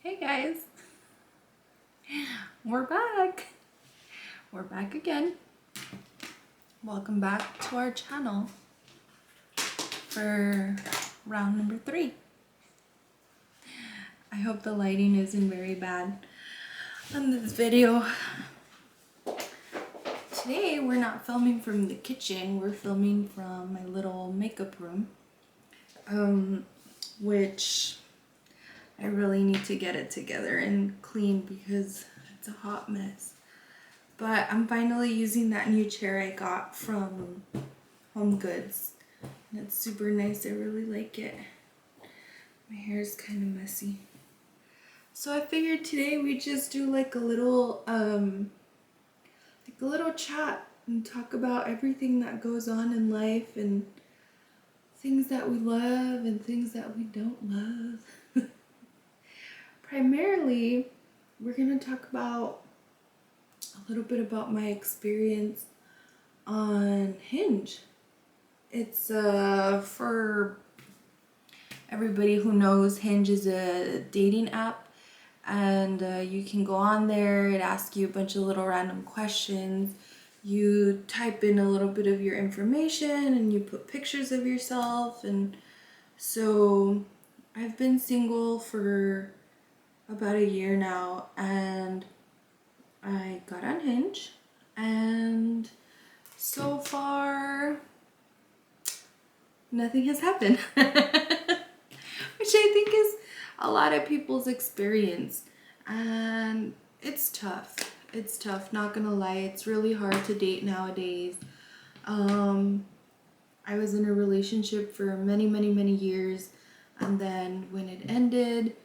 Hey guys, we're back. We're back again. Welcome back to our channel for round number 3. I hope the lighting isn't very bad on this video. Today we're not filming from the kitchen, we're filming from my little makeup room, which I really need to get it together and clean because it's a hot mess. But I'm finally using that new chair I got from Home Goods. And it's super nice. I really like it. My hair is kind of messy. So I figured today we just do like a little chat and talk about everything that goes on in life and things that we love and things that we don't love. Primarily, we're going to talk about a little bit about my experience on Hinge. It's for everybody who knows, Hinge is a dating app, and you can go on there. It asks you a bunch of little random questions. You type in a little bit of your information and you put pictures of yourself. And so I've been single for about a year now, and I got on Hinge, and so far nothing has happened. Which I think is a lot of people's experience, and it's tough. It's tough, not gonna lie. It's really hard to date nowadays. I was in a relationship for many years, and then when it ended,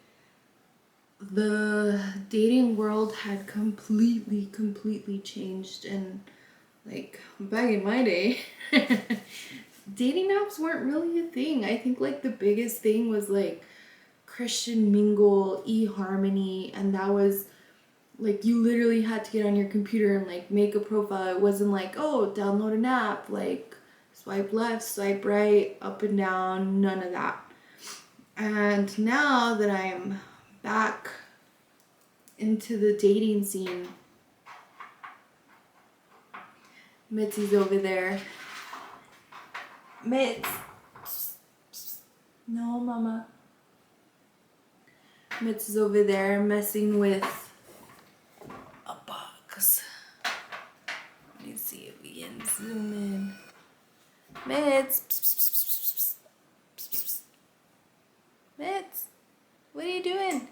the dating world had completely changed. And like back in my day, dating apps weren't really a thing. I think like the biggest thing was like Christian Mingle, eHarmony, and that was like you literally had to get on your computer and like make a profile. It wasn't like, oh, download an app, like swipe left, swipe right, up and down, none of that. And now that I'm back into the dating scene, Mitzi's over there. Mitz. No, mama. Mitz is over there messing with a box. Let me see if we can zoom in. Mitz. Mitz. What are you doing?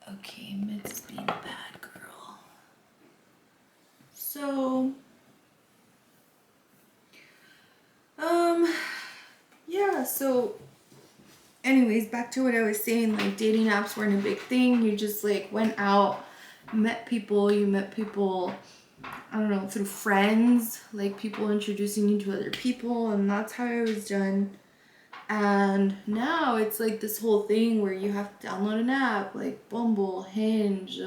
Okay, Mitz is being a bad girl. So, yeah, so anyways, back to what I was saying, like dating apps weren't a big thing. You just like went out, met people, I don't know, through friends, like people introducing you to other people, and that's how it was done. And now it's like this whole thing where you have to download an app, like Bumble, Hinge,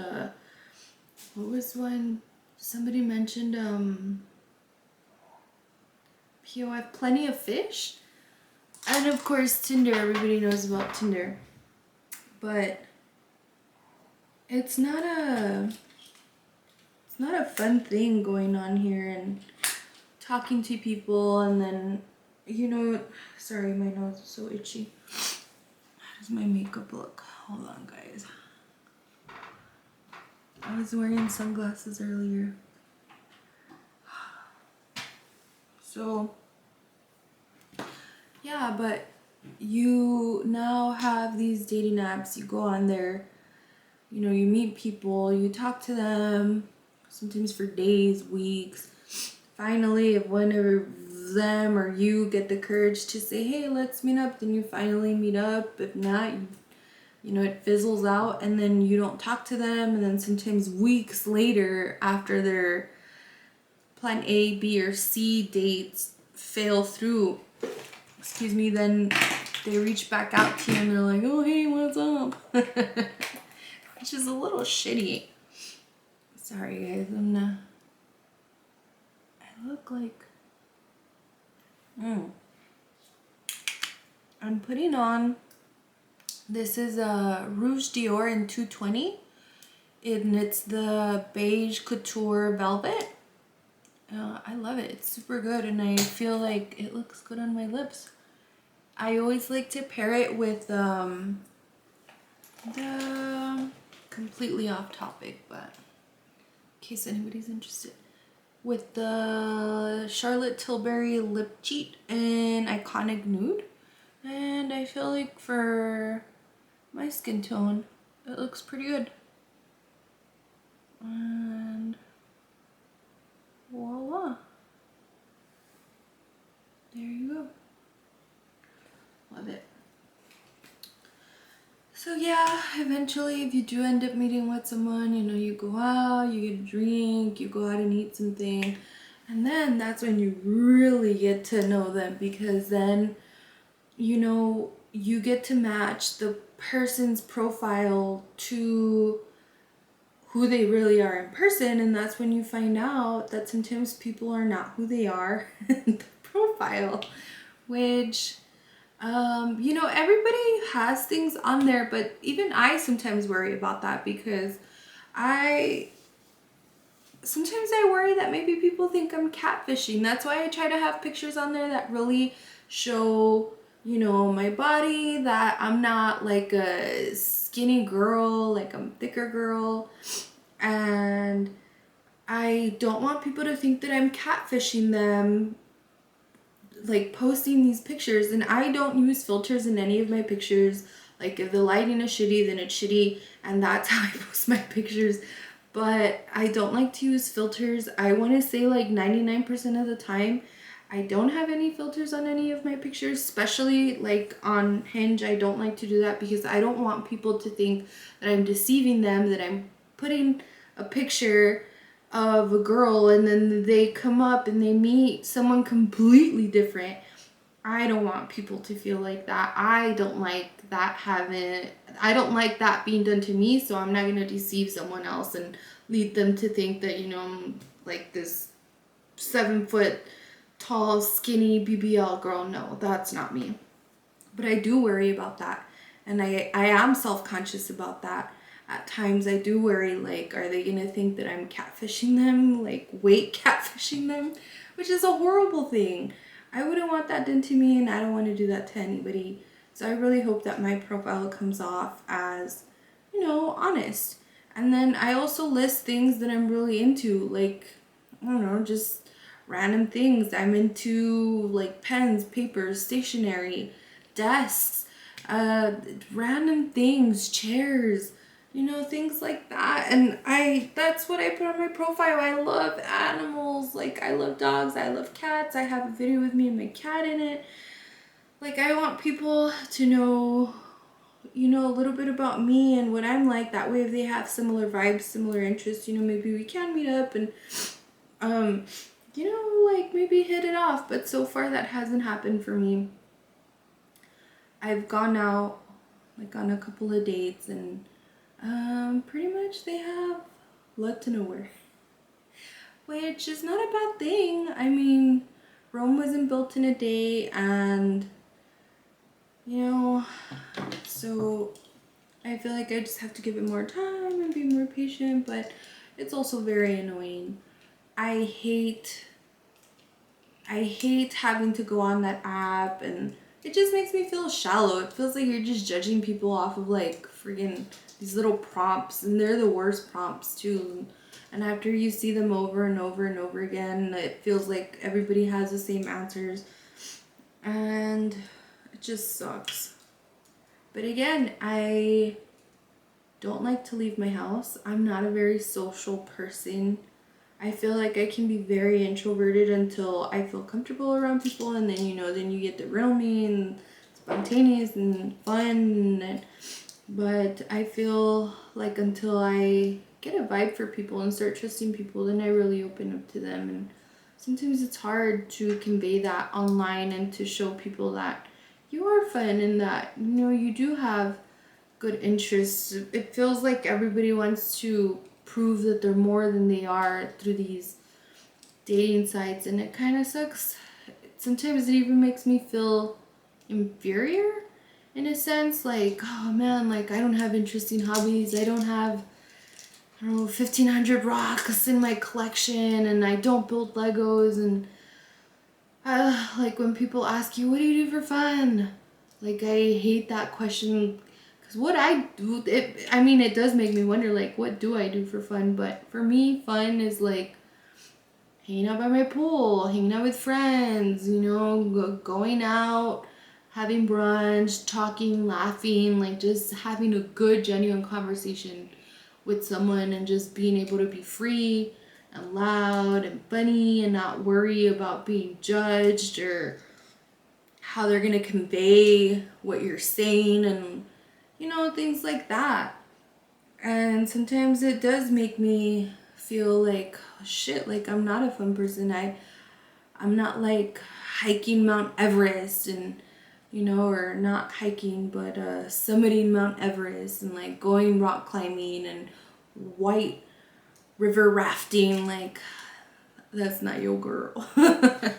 what was one? Somebody mentioned, POF, Plenty of Fish? And of course Tinder, everybody knows about Tinder. But it's not a fun thing going on here and talking to people, and then, you know, sorry, my nose is so itchy. How does my makeup look? Hold on, guys. I was wearing sunglasses earlier. So, yeah, but you now have these dating apps. You go on there, you know, you meet people, you talk to them, sometimes for days, weeks. Finally, if one of them or you get the courage to say, hey, let's meet up, then you finally meet up. If not, you know, it fizzles out, and then you don't talk to them, and then sometimes weeks later, after their plan A, B, or C dates fail through, excuse me, then they reach back out to you and they're like, oh, hey, what's up? Which is a little shitty. Sorry, guys, I look like, I I'm putting on, this is a Rouge Dior in 220, and it's the beige couture velvet. I love it. It's super good, and I feel like it looks good on my lips. I always like to pair it with the completely off topic, but in case anybody's interested, with the Charlotte Tilbury Lip Cheat in Iconic Nude. And I feel like for my skin tone, it looks pretty good. And voila. There you go. Love it. So yeah, eventually if you do end up meeting with someone, you know, you go out, you get a drink, you go out and eat something, and then that's when you really get to know them, because then, you know, you get to match the person's profile to who they really are in person, and that's when you find out that sometimes people are not who they are in the profile, which you know, everybody has things on there, but even I sometimes worry about that, because sometimes I worry that maybe people think I'm catfishing. That's why I try to have pictures on there that really show, you know, my body, that I'm not like a skinny girl, like I'm a thicker girl. And I don't want people to think that I'm catfishing them, like posting these pictures. And I don't use filters in any of my pictures. Like if the lighting is shitty, then it's shitty, and that's how I post my pictures. But I don't like to use filters. I want to say like 99% of the time I don't have any filters on any of my pictures, especially like on Hinge. I don't like to do that because I don't want people to think that I'm deceiving them, that I'm putting a picture of a girl and then they come up and they meet someone completely different. I don't want people to feel like that. I don't like that being done to me, so I'm not going to deceive someone else and lead them to think that, you know, I'm like this 7-foot tall, skinny BBL girl. No, that's not me. But I do worry about that. And I am self-conscious about that. At times I do worry, like, are they going to think that I'm catfishing them? Like, weight catfishing them? Which is a horrible thing. I wouldn't want that done to me, and I don't want to do that to anybody. So I really hope that my profile comes off as, you know, honest. And then I also list things that I'm really into, like, I don't know, just random things. I'm into like pens, papers, stationery, desks, random things, chairs, you know, things like that. And that's what I put on my profile. I love animals. Like, I love dogs, I love cats. I have a video with me and my cat in it. Like, I want people to know, you know, a little bit about me and what I'm like. That way, if they have similar vibes, similar interests, you know, maybe we can meet up and, you know, like maybe hit it off. But so far, that hasn't happened for me. I've gone out, like, on a couple of dates, and pretty much they have led to nowhere, which is not a bad thing. I mean, Rome wasn't built in a day, and, you know, so I feel like I just have to give it more time and be more patient, but it's also very annoying. I hate having to go on that app, and it just makes me feel shallow. It feels like you're just judging people off of like friggin' these little prompts, and they're the worst prompts too. And after you see them over and over and over again, it feels like everybody has the same answers, and it just sucks. But again, I don't like to leave my house. I'm not a very social person. I feel like I can be very introverted until I feel comfortable around people, and then, you know, then you get the real me and spontaneous and fun. But I feel like until I get a vibe for people and start trusting people, then I really open up to them. And sometimes it's hard to convey that online and to show people that you are fun and that, you know, you do have good interests. It feels like everybody wants to prove that they're more than they are through these dating sites, and it kind of sucks. Sometimes it even makes me feel inferior in a sense. Like, oh man, like I don't have interesting hobbies. I don't have, I don't know, 1,500 rocks in my collection, and I don't build Legos. And like when people ask you, what do you do for fun? Like, I hate that question, because what I do, I mean, it does make me wonder, like, what do I do for fun? But for me, fun is like hanging out by my pool, hanging out with friends, you know, going out, having brunch, talking, laughing, like just having a good, genuine conversation with someone, and just being able to be free and loud and funny and not worry about being judged or how they're going to convey what you're saying, and, you know, things like that. And sometimes it does make me feel like, oh, shit, like I'm not a fun person. I'm not like hiking Mount Everest, and, you know, or not hiking, but summiting Mount Everest, and like going rock climbing and white river rafting. Like, that's not your girl. Even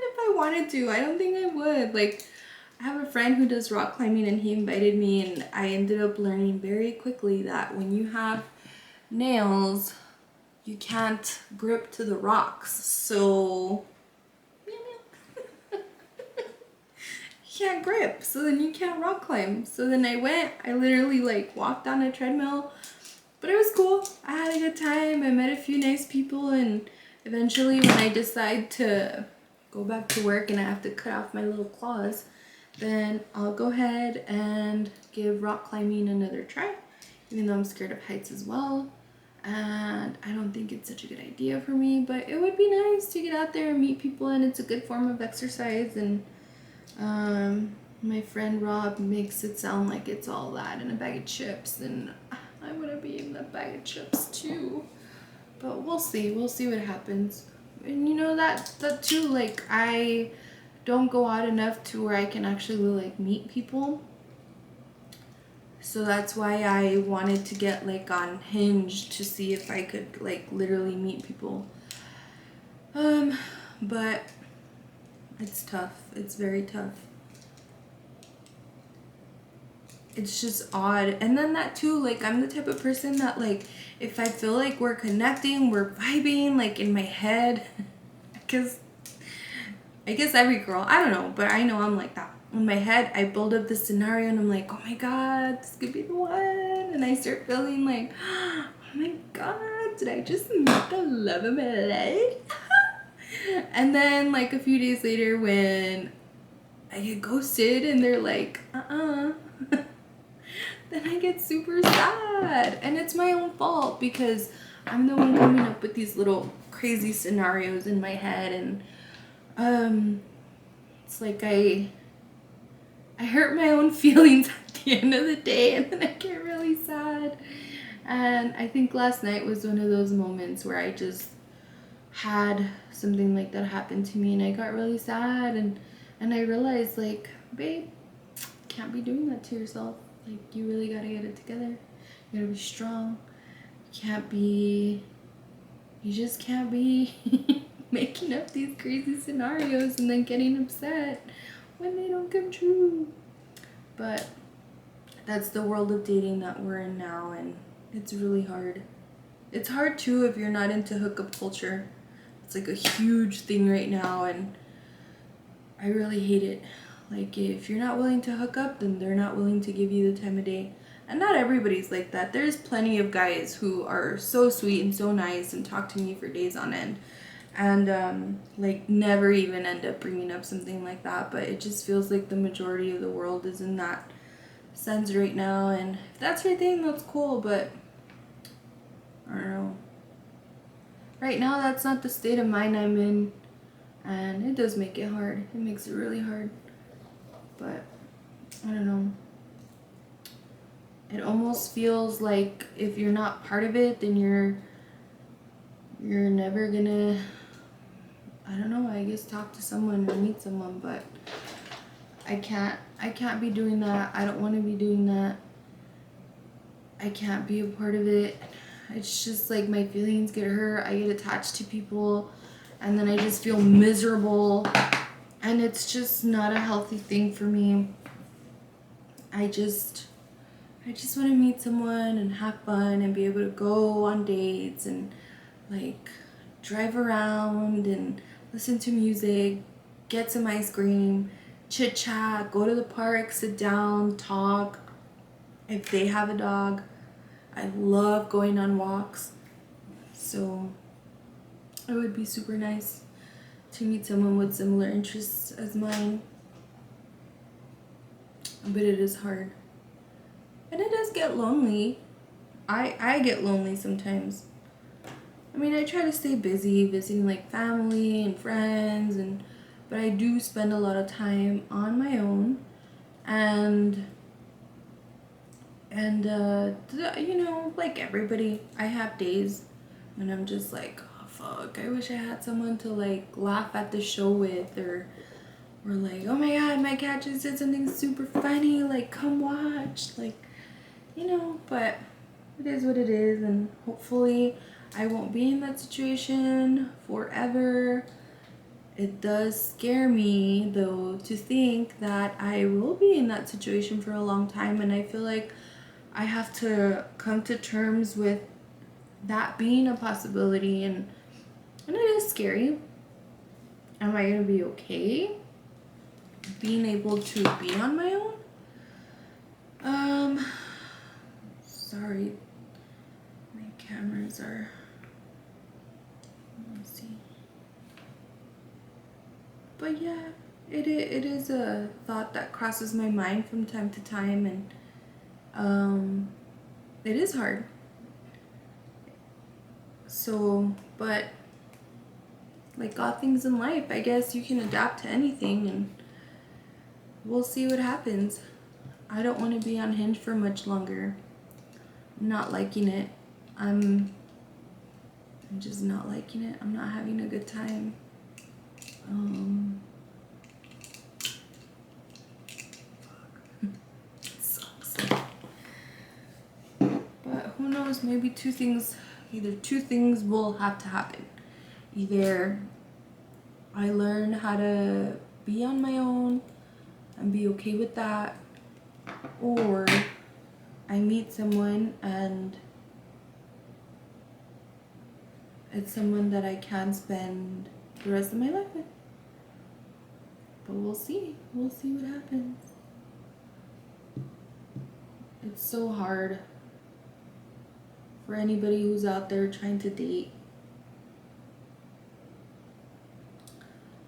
if I wanted to, I don't think I would. Like, I have a friend who does rock climbing, and he invited me, and I ended up learning very quickly that when you have nails, you can't grip to the rocks. So you can't grip. So then you can't rock climb. So then I literally like walked on a treadmill, but it was cool. I had a good time. I met a few nice people, and eventually when I decide to go back to work and I have to cut off my little claws, then I'll go ahead and give rock climbing another try, even though I'm scared of heights as well. And I don't think it's such a good idea for me, but it would be nice to get out there and meet people, and it's a good form of exercise. And my friend Rob makes it sound like it's all that in a bag of chips, and I want to be in that bag of chips too. But we'll see what happens. And you know, that too, like, I don't go out enough to where I can actually like meet people. So that's why I wanted to get like on Hinge to see if I could like literally meet people. But it's tough. It's very tough. It's just odd. And then that too, like, I'm the type of person that, like, if I feel like we're connecting, we're vibing, like, in my head, because I guess every girl, I don't know, but I know I'm like that. In my head, I build up this scenario, and I'm like, oh my god, this could be the one. And I start feeling like, oh my god, did I just meet the love of my life? And then, like, a few days later, when I get ghosted and they're like, then I get super sad. And it's my own fault, because I'm the one coming up with these little crazy scenarios in my head. And it's like I hurt my own feelings at the end of the day, and then I get really sad. And I think last night was one of those moments where I just had something like that happen to me, and I got really sad, and I realized, like, babe, you can't be doing that to yourself. Like, you really gotta get it together. You gotta be strong. You just can't be making up these crazy scenarios and then getting upset when they don't come true. But that's the world of dating that we're in now, and it's really hard. It's hard too if you're not into hookup culture. It's like a huge thing right now, and I really hate it. Like, if you're not willing to hook up, then they're not willing to give you the time of day. And not everybody's like that. There's plenty of guys who are so sweet and so nice and talk to me for days on end, and like never even end up bringing up something like that. But it just feels like the majority of the world is in that sense right now, and if that's your thing, that's cool. But I don't know. Right now, that's not the state of mind I'm in, and it does make it hard. It makes it really hard. But I don't know. It almost feels like if you're not part of it, then you're never gonna, I don't know, I guess talk to someone or meet someone. But I can't be doing that. I don't want to be doing that. I can't be a part of it. It's just like my feelings get hurt. I get attached to people, and then I just feel miserable. And it's just not a healthy thing for me. I just want to meet someone and have fun and be able to go on dates and like drive around and listen to music, get some ice cream, chit chat, go to the park, sit down, talk. If they have a dog, I love going on walks. So it would be super nice to meet someone with similar interests as mine. But it is hard. And it does get lonely. I get lonely sometimes. I mean, I try to stay busy visiting like family and friends, but I do spend a lot of time on my own, and you know, like everybody, I have days when I'm just like, oh fuck, I wish I had someone to like laugh at the show with, or like, oh my god, my cat just did something super funny, like come watch, like, you know. But it is what it is, and hopefully I won't be in that situation forever. It does scare me though to think that I will be in that situation for a long time, and I feel like I have to come to terms with that being a possibility, and it is scary. Am I gonna be okay being able to be on my own? Sorry, my cameras are, let me see. But yeah, it is a thought that crosses my mind from time to time, and it is hard. So, but like all things in life, I guess you can adapt to anything, and we'll see what happens. I don't want to be on Hinge for much longer. I'm not liking it. I'm just not liking it. I'm not having a good time. It sucks. But who knows? Maybe either two things will have to happen. Either I learn how to be on my own and be okay with that, or I meet someone and it's someone that I can spend the rest of my life with. But we'll see. We'll see what happens. It's so hard for anybody who's out there trying to date.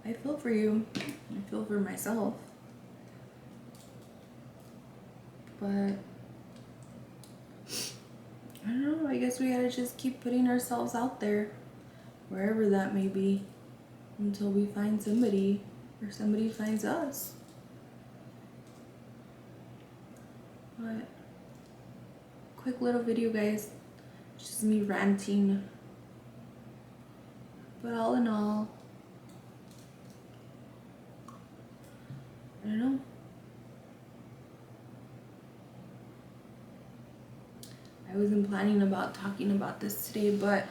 I feel for you. I feel for myself. But I don't know. I guess we gotta just keep putting ourselves out there, wherever that may be, until we find somebody or somebody finds us. But quick little video, guys. Just me ranting. But all in all, I don't know. I wasn't planning about talking about this today, but I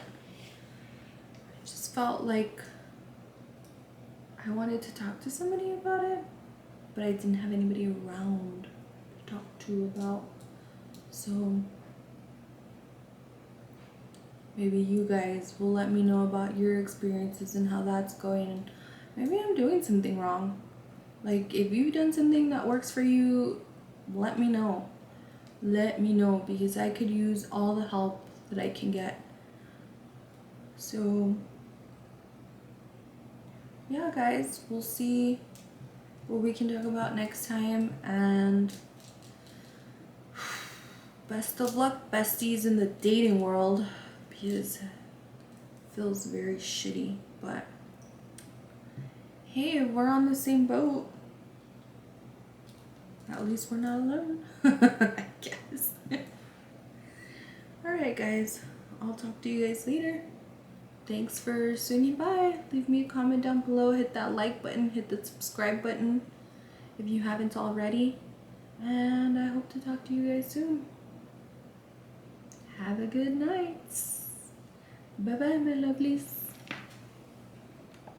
just felt like I wanted to talk to somebody about it, but I didn't have anybody around to talk to about. So maybe you guys will let me know about your experiences and how that's going. And maybe I'm doing something wrong. Like, if you've done something that works for you, let me know. Let me know, because I could use all the help that I can get. So yeah, guys, we'll see what we can talk about next time, and best of luck, besties, in the dating world, because it feels very shitty. But hey, we're on the same boat. At least we're not alone. I guess. Alright, guys, I'll talk to you guys later. Thanks for swinging by. Leave me a comment down below. Hit that like button. Hit the subscribe button if you haven't already. And I hope to talk to you guys soon. Have a good night. Bye bye, my lovelies.